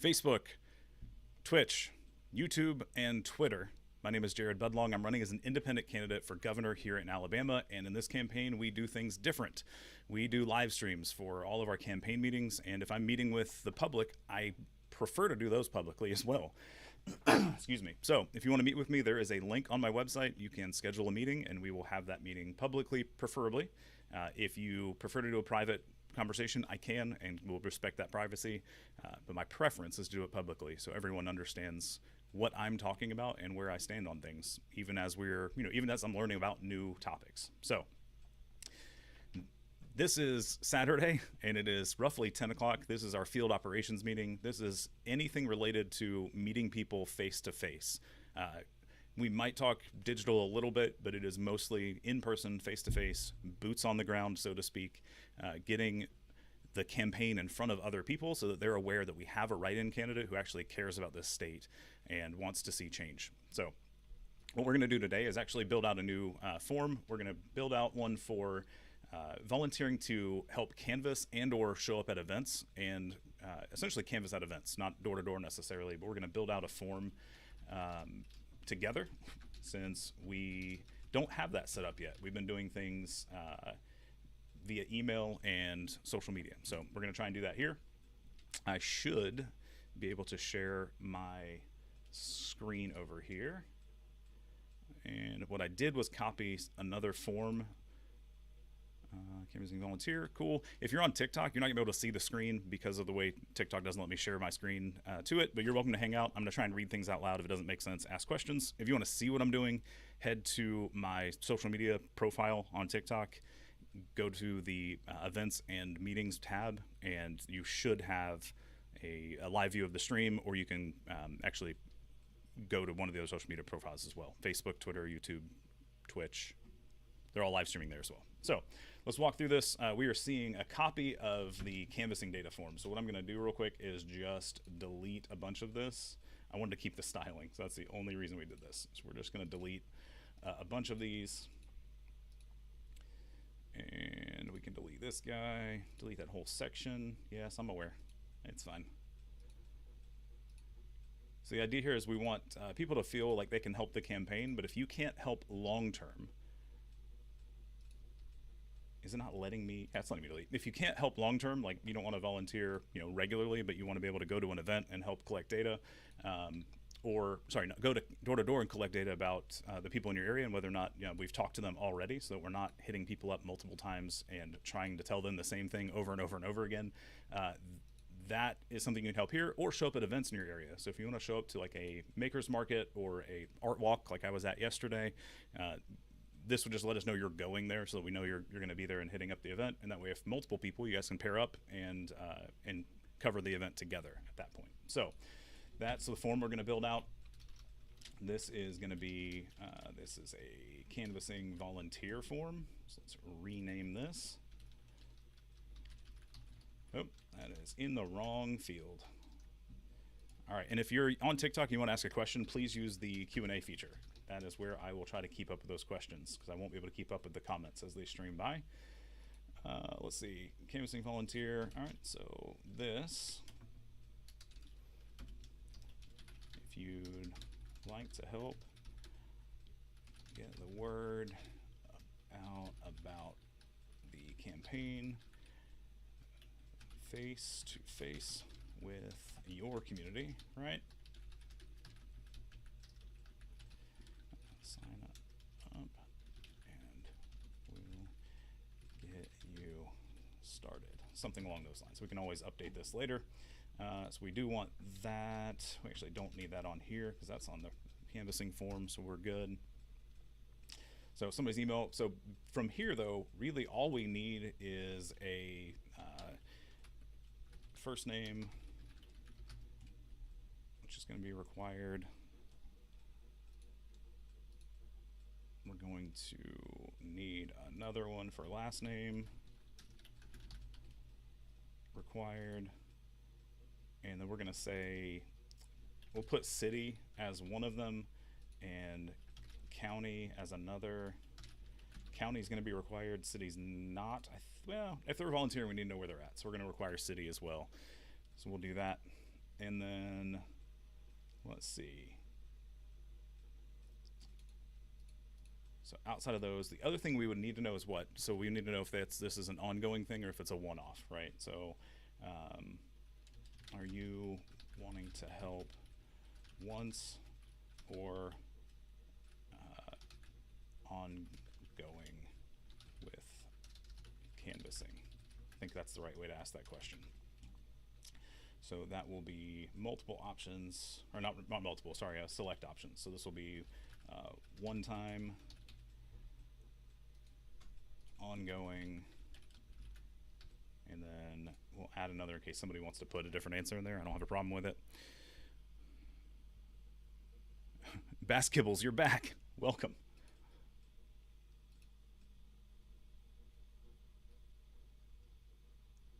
Facebook, Twitch, YouTube, and Twitter. My name is Jared Budlong. I'm running as an independent candidate for governor here in Alabama, and in this campaign, we do things different. We do live streams for all of our campaign meetings, and if I'm meeting with the public, I prefer to do those publicly as well. Excuse me. So if you want to meet with me, there is a link on my website. You can schedule a meeting, and we will have that meeting publicly, preferably. If you prefer to do a private conversation, I can, and we'll respect that privacy. But my preference is to do it publicly, so everyone understands what I'm talking about and where I stand on things, even as even as I'm learning about new topics. So this is Saturday, and it is roughly 10 o'clock. This is our field operations meeting. This is anything related to meeting people face to face. We might talk digital a little bit, but it is mostly in person, face to face, boots on the ground, so to speak, getting the campaign in front of other people so that they're aware that we have a write-in candidate who actually cares about this state and wants to see change. So what we're going to do today is actually build out a new form. We're going to build out one for volunteering to help canvass and or show up at events, and essentially canvass at events, not door to door necessarily, but we're going to build out a form together since we don't have that set up yet. We've been doing things via email and social media. So we're going to try and do that here. I should be able to share my screen over here. And what I did was copy another form. Canvassing volunteer, cool. If you're on TikTok, you're not gonna be able to see the screen because of the way TikTok doesn't let me share my screen to it, but you're welcome to hang out. I'm gonna try and read things out loud. If it doesn't make sense, ask questions. If you wanna see what I'm doing, head to my social media profile on TikTok, go to the events and meetings tab, and you should have a live view of the stream, or you can actually go to one of the other social media profiles as well. Facebook, Twitter, YouTube, Twitch. They're all live streaming there as well. So let's walk through this. We are seeing a copy of the canvassing data form. So what I'm going to do real quick is just delete a bunch of this. I wanted to keep the styling, so that's the only reason we did this. So we're just going to delete a bunch of these. And we can delete this guy, delete that whole section. Yes, I'm aware. It's fine. So the idea here is we want people to feel like they can help the campaign, but if you can't help long-term, is it not letting me? Yeah, it's letting me delete. If you can't help long term, like you don't want to volunteer, regularly, but you want to be able to go to an event and help collect data, go to door and collect data about the people in your area and whether or not we've talked to them already, so that we're not hitting people up multiple times and trying to tell them the same thing over and over and over again. That is something you can help here, or show up at events in your area. So if you want to show up to like a maker's market or a art walk like I was at yesterday, this would just let us know you're going there, so that we know you're going to be there and hitting up the event. And that way, if multiple people, you guys can pair up and cover the event together at that point. So that's the form we're going to build out. This is going to be this is a canvassing volunteer form. So let's rename this. Oh, that is in the wrong field. All right, and if you're on TikTok and you want to ask a question, please use the Q&A feature. That is where I will try to keep up with those questions, because I won't be able to keep up with the comments as they stream by. Let's see, canvassing volunteer. All right, so this, if you'd like to help get the word out about the campaign face to face with your community, right? Sign up and we'll get you started. Something along those lines. We can always update this later. So we do want that. We actually don't need that on here because that's on the canvassing form, so we're good. So somebody's email. So from here, though, really all we need is a first name, which is going to be required. We're going to need another one for last name, required. And then we're going to say, we'll put city as one of them and county as another. County is going to be required, city's not. Well, if they're volunteering, we need to know where they're at. So we're going to require city as well. So we'll do that. And then let's see. So outside of those, the other thing we would need to know is what. So we need to know if this is an ongoing thing or if it's a one-off, right? So, are you wanting to help once or ongoing with canvassing? I think that's the right way to ask that question. So that will be multiple options, or not multiple, sorry, select options. So this will be one time, ongoing, and then we'll add another in case somebody wants to put a different answer in there. I don't have a problem with it. Bass Kibbles, you're back. Welcome.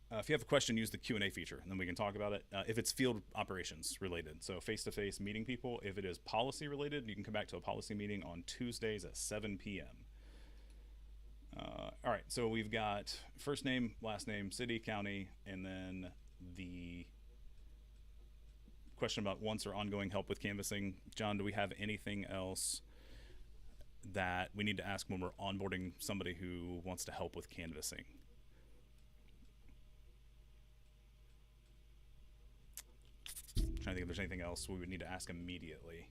If you have a question, use the Q&A feature, and then we can talk about it. If it's field operations related, so face-to-face meeting people. If it is policy related, you can come back to a policy meeting on Tuesdays at 7 p.m. All right, so we've got first name, last name, city, county, and then the question about once or ongoing help with canvassing. John, do we have anything else that we need to ask when we're onboarding somebody who wants to help with canvassing? I'm trying to think if there's anything else we would need to ask immediately.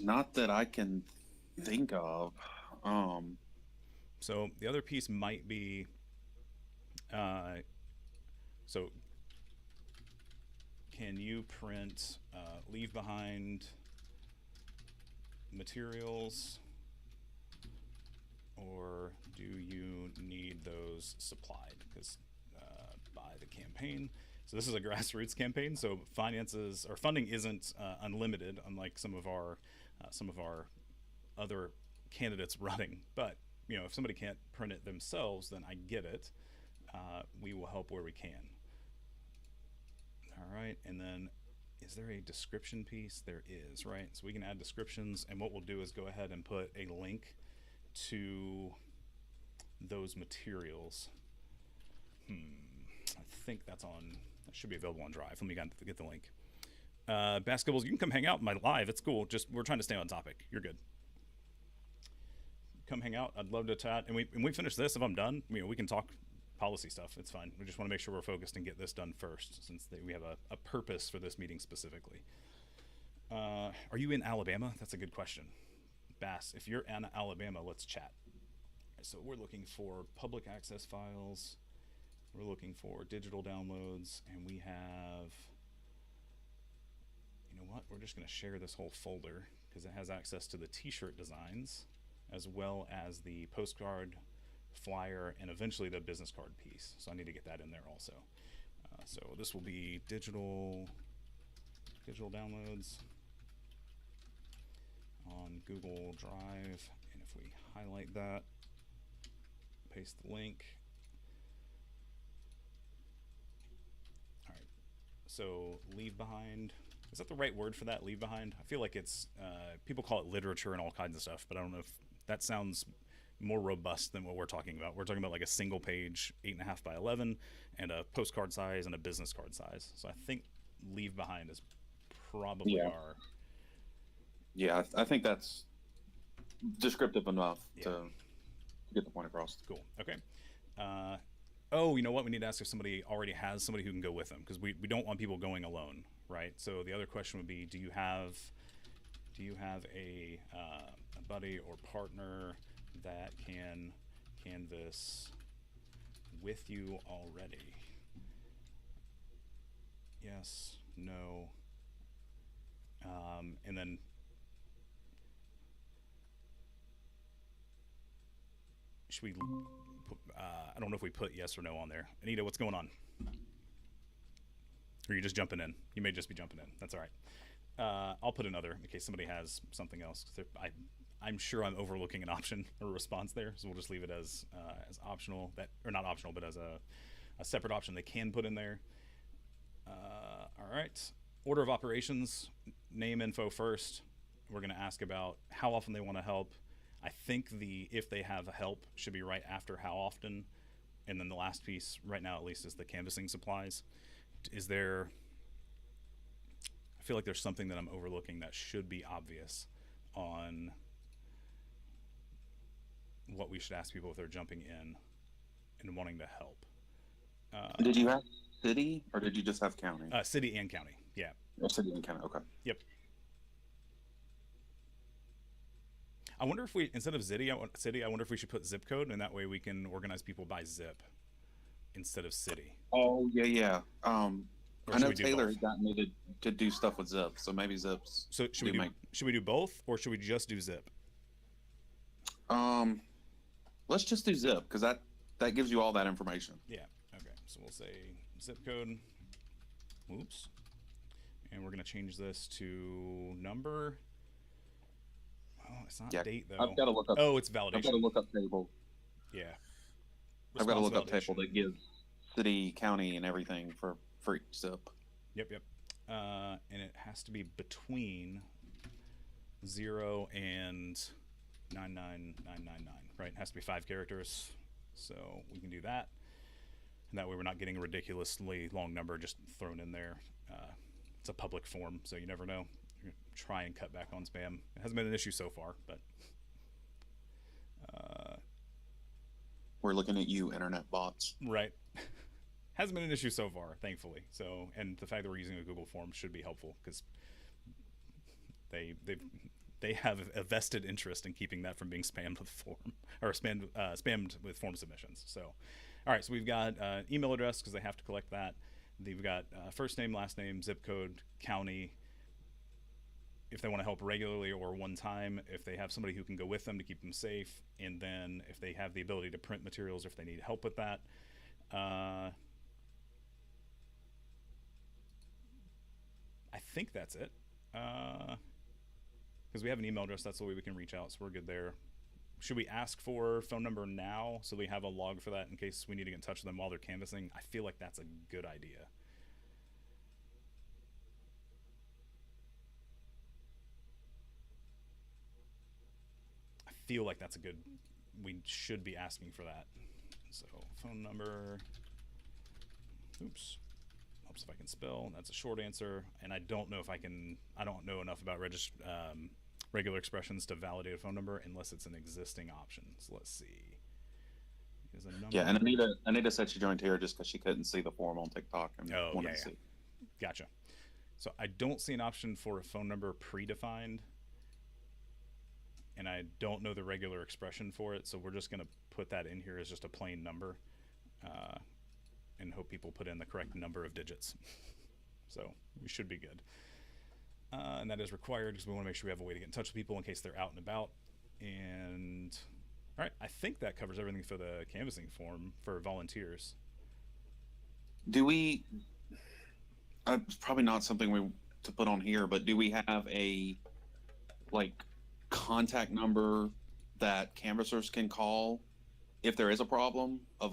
Not that I can think of. So the other piece might be, so can you print leave behind materials, or do you need those supplied? Because by the campaign. So this is a grassroots campaign, so finances or funding isn't unlimited, unlike some of our other candidates running. But if somebody can't print it themselves, then I get it. We will help where we can. All right, and then is there a description piece? There is, right? So we can add descriptions, and what we'll do is go ahead and put a link to those materials. I think that should be available on Drive. Let me get the link. Basketballs, you can come hang out in my live. It's cool. Just we're trying to stay on topic. You're good. Come hang out. I'd love to chat. And we finish this. If I'm done, we can talk policy stuff. It's fine. We just want to make sure we're focused and get this done first, since we have a purpose for this meeting specifically. Are you in Alabama? That's a good question. Bass, if you're in Alabama, let's chat. So we're looking for public access files. We're looking for digital downloads, and we have, what? We're just going to share this whole folder because it has access to the t-shirt designs as well as the postcard, flyer, and eventually the business card piece. So I need to get that in there also. So this will be digital downloads on Google Drive, and if we highlight that, paste the link. All right, so leave behind, is that the right word for that, leave behind? I feel like it's, people call it literature and all kinds of stuff, but I don't know if that sounds more robust than what we're talking about. We're talking about like a single page 8.5 by 11 and a postcard size and a business card size. So I think leave behind is probably our... Yeah, I think that's descriptive enough to get the point across. Cool. Okay. Oh, you know what? We need to ask if somebody already has somebody who can go with them, because we don't want people going alone, right? So the other question would be, do you have a buddy or partner that can canvass with you already? Yes, no. And then should we I don't know if we put yes or no on there. Anita, what's going on? Or are you just jumping in? You may just be jumping in. That's all right. I'll put another in case somebody has something else. I'm sure I'm overlooking an option or a response there, so we'll just leave it as optional, or not optional, but as a separate option they can put in there. All right. Order of operations, name info first. We're going to ask about how often they want to help. I think if they have help should be right after how often. And then the last piece, right now at least, is the canvassing supplies. Is there I feel like there's something that I'm overlooking that should be obvious on what we should ask people if they're jumping in and wanting to help. Did you have city or did you just have county? City and county. Yeah. Or city and county. Okay. Yep. I wonder if we, instead of city, I wonder if we should put zip code, and that way we can organize people by zip instead of city. Oh yeah, yeah. Or I should know we do Taylor both? got me to do stuff with Zip, so maybe Zips. So should we do both, or should we just do zip? Um, let's just do Zip because that gives you all that information. Yeah. Okay. So we'll say zip code. Oops. And we're gonna change this to number. Oh, it's not Yeah, date though. I've got to look up. Oh, it's I've got to validation. look up table. Yeah. I've got to look up Response table validation. that gives city, county, and everything for each Zip. Yep, yep. And it has to be between 0 and 99999, right? It has to be 5 characters. So we can do that. And that way we're not getting a ridiculously long number just thrown in there. It's a public form, so you never know. You're gonna try and cut back on spam. It hasn't been an issue so far, but We're looking at you, internet bots. right. Hasn't been an issue so far, thankfully. So, and the fact that we're using a Google form should be helpful because they have a vested interest in keeping that from being spammed with form or spammed with form submissions. So, all right, so we've got email address because they have to collect that. We've got first name, last name, zip code, county. If they want to help regularly or one time, if they have somebody who can go with them to keep them safe, and then if they have the ability to print materials, if they need help with that. I think that's it. Because we have an email address, that's the way we can reach out, so we're good there. Should we ask for phone number now so we have a log for that in case we need to get in touch with them while they're canvassing? I feel like that's a good idea. I feel like that's a good, we should be asking for that. So phone number, oops, helps if I can spell. That's a short answer, and I don't know if I can. I don't know enough about regular expressions to validate a phone number unless it's an existing option. So let's see. Is a number. Yeah, and Anita said she joined here just because she couldn't see the form on TikTok and wanted to see. Gotcha. So I don't see an option for a phone number predefined, and I don't know the regular expression for it. So we're just going to put that in here as just a plain number. And hope people put in the correct number of digits. So we should be good. And that is required because we want to make sure we have a way to get in touch with people in case they're out and about. And all right, I think that covers everything for the canvassing form for volunteers. Do we? It's probably not something we to put on here, but do we have a contact number that canvassers can call if there is a problem of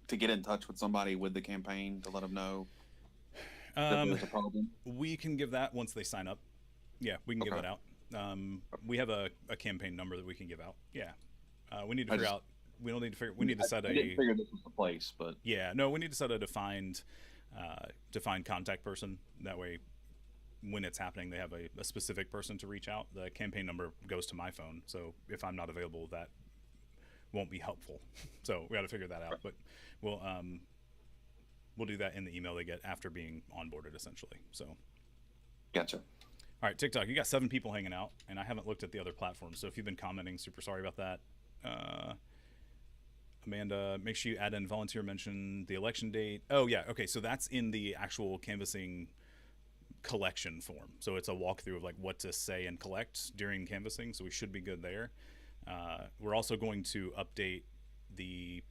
to get in touch with somebody with the campaign to let them know that there's a problem? We can give that once they sign up. Yeah, we can give that out. We have a campaign number that we can give out. Yeah, we need to figure out. We don't need to figure. We need to set I didn't figure this was the place, but yeah, no, we need to set a defined contact person. That way, when it's happening, they have a specific person to reach out. The campaign number goes to my phone, so if I'm not available, that won't be helpful. So we got to figure that out. But we'll do that in the email they get after being onboarded, essentially. So, gotcha. All right, TikTok, you got 7 people hanging out, and I haven't looked at the other platforms. So if you've been commenting, super sorry about that. Amanda, make sure you add in volunteer mention the election date. Oh yeah, okay. So that's in the actual canvassing collection form. So it's a walkthrough of what to say and collect during canvassing. So we should be good there. We're also going to update the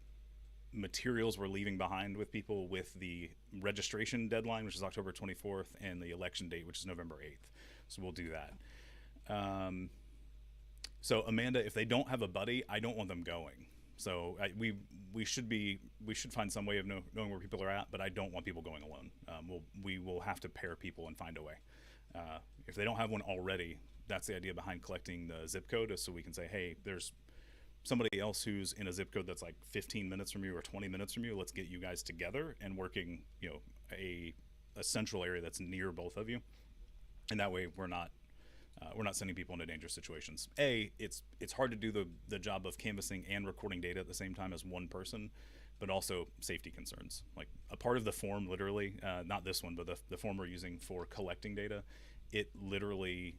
materials we're leaving behind with people with the registration deadline, which is October 24th, and the election date, which is November 8th. So we'll do that. So Amanda, if they don't have a buddy, I don't want them going. So we should find some way of knowing where people are at, but I don't want people going alone. We will have to pair people and find a way. If they don't have one already, that's the idea behind collecting the zip code, is so we can say, hey, there's somebody else who's in a zip code that's 15 minutes from you or 20 minutes from you. Let's get you guys together and working, a a central area that's near both of you, and that way we're not sending people into dangerous situations. It's hard to do the job of canvassing and recording data at the same time as one person, but also safety concerns. Like a part of the form, literally, not this one, but the form we're using for collecting data, it literally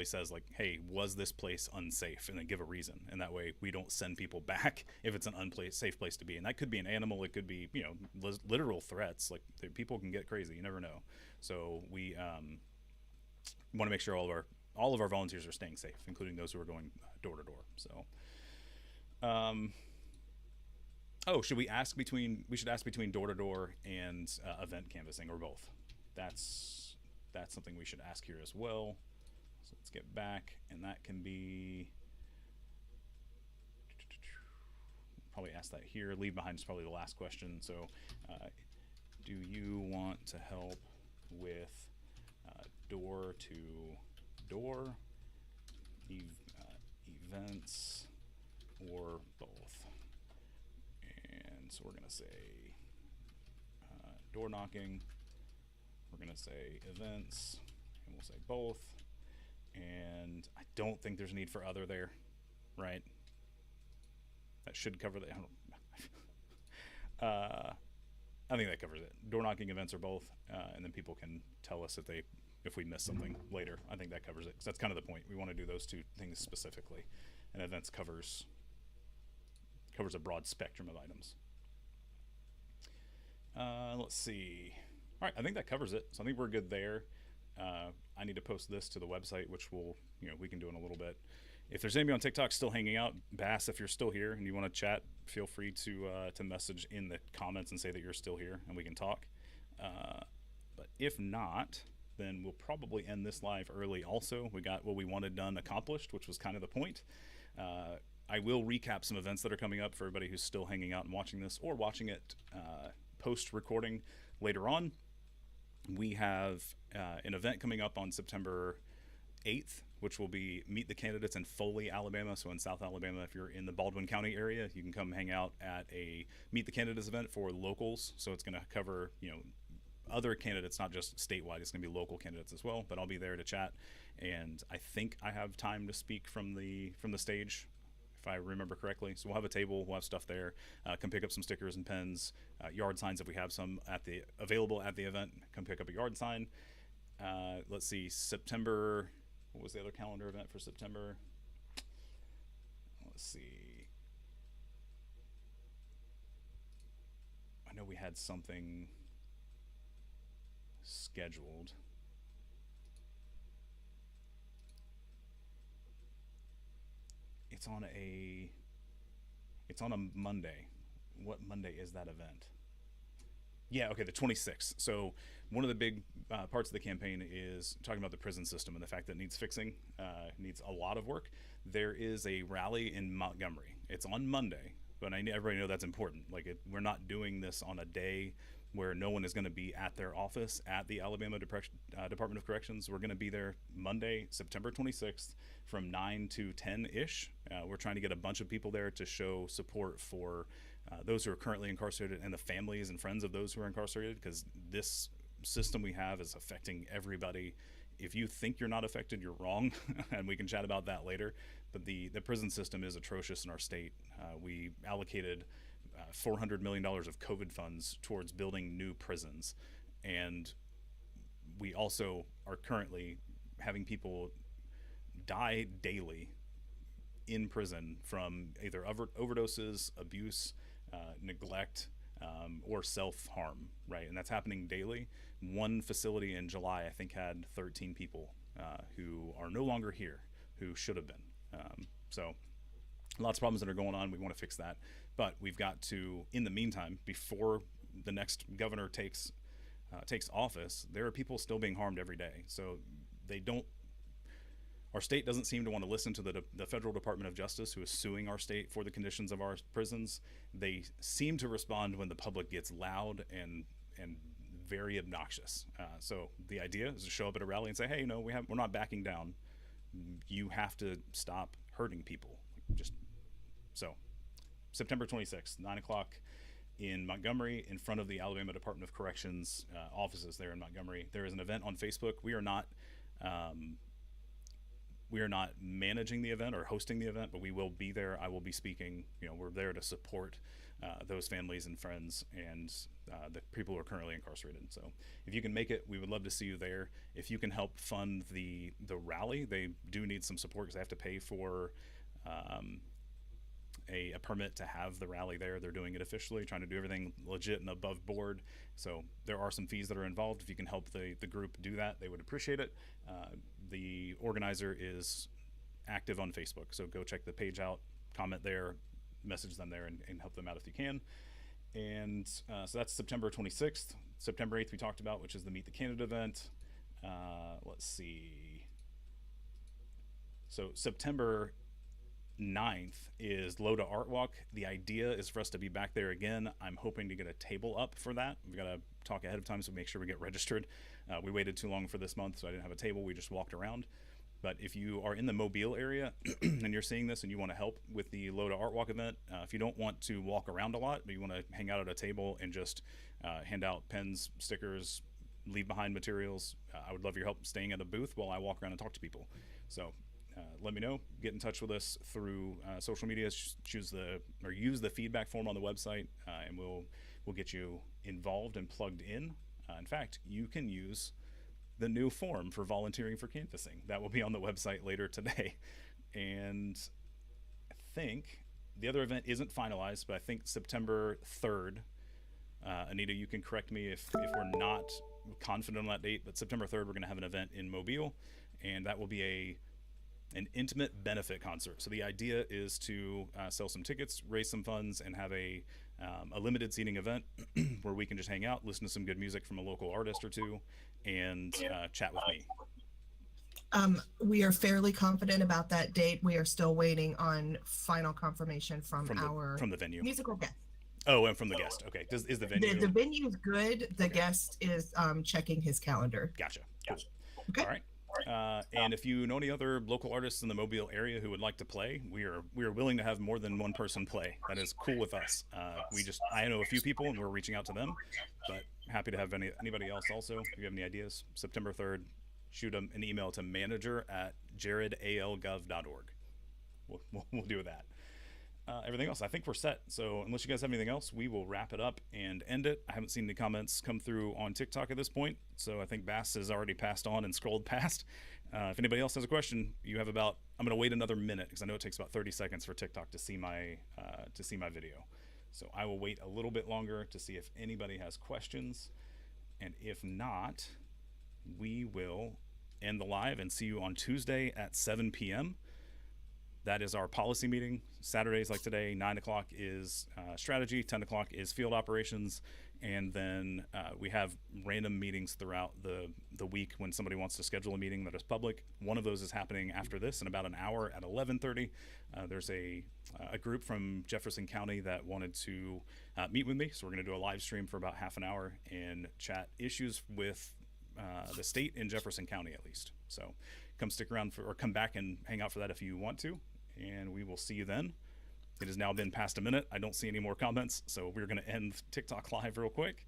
says like, hey, was this place unsafe, and then give a reason, and that way we don't send people back if it's an safe place to be. And that could be an animal, it could be, you know, literal threats. Like people can get crazy, you never know. So we want to make sure all of our volunteers are staying safe, including those who are going door to door. So should we ask between door to door and event canvassing, or both? That's something we should ask here as well. So let's get back, and that can be, probably ask that here. Leave behind is probably the last question. So do you want to help with door to door events or both? And so we're going to say door knocking, we're going to say events, and we'll say both. And I don't think there's a need for other there, right? That should cover the, I think that covers it. Door knocking, events, or both, and then people can tell us if we miss something later. I think that covers it, because that's kind of the point. We want to do those two things specifically, and events covers a broad spectrum of items. Let's see. All right, I think that covers it. So I think we're good there. I need to post this to the website, which we can do in a little bit. If there's anybody on TikTok still hanging out, Bass, if you're still here and you want to chat, feel free to message in the comments and say that you're still here, and we can talk. But if not, then we'll probably end this live early. Also, we got what we wanted done accomplished, which was kind of the point. I will recap some events that are coming up for everybody who's still hanging out and watching this, or watching it post-recording later on. We have an event coming up on September 8th, which will be Meet the Candidates in Foley, Alabama. So in South Alabama, if you're in the Baldwin County area, you can come hang out at a Meet the Candidates event for locals. So it's going to cover, other candidates, not just statewide. It's going to be local candidates as well. But I'll be there to chat, and I think I have time to speak from the stage, if I remember correctly. So we'll have a table, we'll have stuff there. Come pick up some stickers and pens, yard signs if we have some available at the event. Come pick up a yard sign. Let's see, September. What was the other calendar event for September? Let's see. I know we had something scheduled. It's on a Monday. What Monday is that event? Yeah, okay, the 26th. So one of the big parts of the campaign is talking about the prison system and the fact that it needs fixing, needs a lot of work. There is a rally in Montgomery. It's on Monday, but everybody know that's important. We're not doing this on a day where no one is going to be at their office at the Alabama Department of Corrections. We're going to be there Monday, September 26th from 9 to 10-ish. We're trying to get a bunch of people there to show support for those who are currently incarcerated and the families and friends of those who are incarcerated, because this system we have is affecting everybody. If you think you're not affected, you're wrong, and we can chat about that later. But the prison system is atrocious in our state. We allocated $400 million of COVID funds towards building new prisons, and we also are currently having people die daily in prison from either overdoses, abuse, neglect, or self-harm, right? And that's happening daily. One facility in July, I think, had 13 people who are no longer here, who should have been. So lots of problems that are going on. We want to fix that. But we've got to, in the meantime, before the next governor takes office, there are people still being harmed every day. So our state doesn't seem to want to listen to the Federal Department of Justice, who is suing our state for the conditions of our prisons. They seem to respond when the public gets loud and very obnoxious. So the idea is to show up at a rally and say, hey, we're not backing down. You have to stop hurting people. So September 26th, 9 o'clock. in Montgomery, in front of the Alabama Department of Corrections offices there in Montgomery. There is an event on Facebook. We are not managing the event or hosting the event, but we will be there. I will be speaking. We're there to support those families and friends and the people who are currently incarcerated. So if you can make it, we would love to see you there. If you can help fund the rally, they do need some support because they have to pay for a permit to have the rally there. They're doing it officially, trying to do everything legit and above board. So there are some fees that are involved. If you can help the group do that, they would appreciate it. The organizer is active on Facebook, so go check the page out, comment there, message them there, and help them out if you can. And so that's September 26th. September 8th we talked about, which is the Meet the Candidate event. Let's see. So September 9th is Loda Art Walk. The idea is for us to be back there again. I'm hoping to get a table up for that. We've got to talk ahead of time, so make sure we get registered. We waited too long for this month, so I didn't have a table. We just walked around. But if you are in the Mobile area and you're seeing this and you want to help with the Loda Art Walk event, if you don't want to walk around a lot, but you want to hang out at a table and just hand out pens, stickers, leave behind materials, I would love your help staying at a booth while I walk around and talk to people. So let me know. Get in touch with us through social media. Use the feedback form on the website, and we'll get you involved and plugged in. In fact, you can use the new form for volunteering for canvassing. That will be on the website later today. And I think the other event isn't finalized, but I think September 3rd. Anita, you can correct me if we're not confident on that date, but September 3rd, we're going to have an event in Mobile, and that will be an intimate benefit concert. So the idea is to sell some tickets, raise some funds, and have a limited seating event where we can just hang out, listen to some good music from a local artist or two, and chat with me. We are fairly confident about that date. We are still waiting on final confirmation from the venue musical guest. Oh, and from the guest. Okay. Is the venue? The venue is good. The guest is checking his calendar. Gotcha. Cool. Okay. All right. And if you know any other local artists in the Mobile area who would like to play, we are willing to have more than one person play. That is cool with us. I know a few people and we're reaching out to them, but happy to have anybody else also. If you have any ideas, September 3rd, shoot an email to manager@jaredalgov.org. We'll do that. Everything else, I think we're set. So unless you guys have anything else, we will wrap it up and end it. I haven't seen any comments come through on TikTok at this point, so I think Bass has already passed on and scrolled past. If anybody else has a question, you have I'm going to wait another minute because I know it takes about 30 seconds for TikTok to see my video. So I will wait a little bit longer to see if anybody has questions, and if not, we will end the live and see you on Tuesday at 7 p.m. That is our policy meeting. Saturdays like today, 9 o'clock is strategy, 10 o'clock is field operations, and then we have random meetings throughout the week when somebody wants to schedule a meeting that is public. One of those is happening after this in about an hour at 11:30. There's a group from Jefferson County that wanted to meet with me, so we're going to do a live stream for about half an hour and chat issues with the state in Jefferson County at least. So come stick around or come back and hang out for that if you want to. And we will see you then. It has now been past a minute. I don't see any more comments, so we're going to end TikTok live real quick.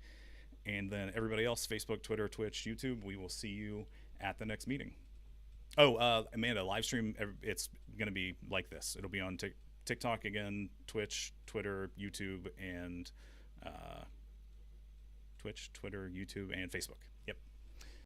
And then everybody else, Facebook, Twitter, Twitch, YouTube, we will see you at the next meeting. Oh, Amanda, live stream, it's going to be like this. It'll be on TikTok again, Twitch, Twitter, YouTube, and Facebook.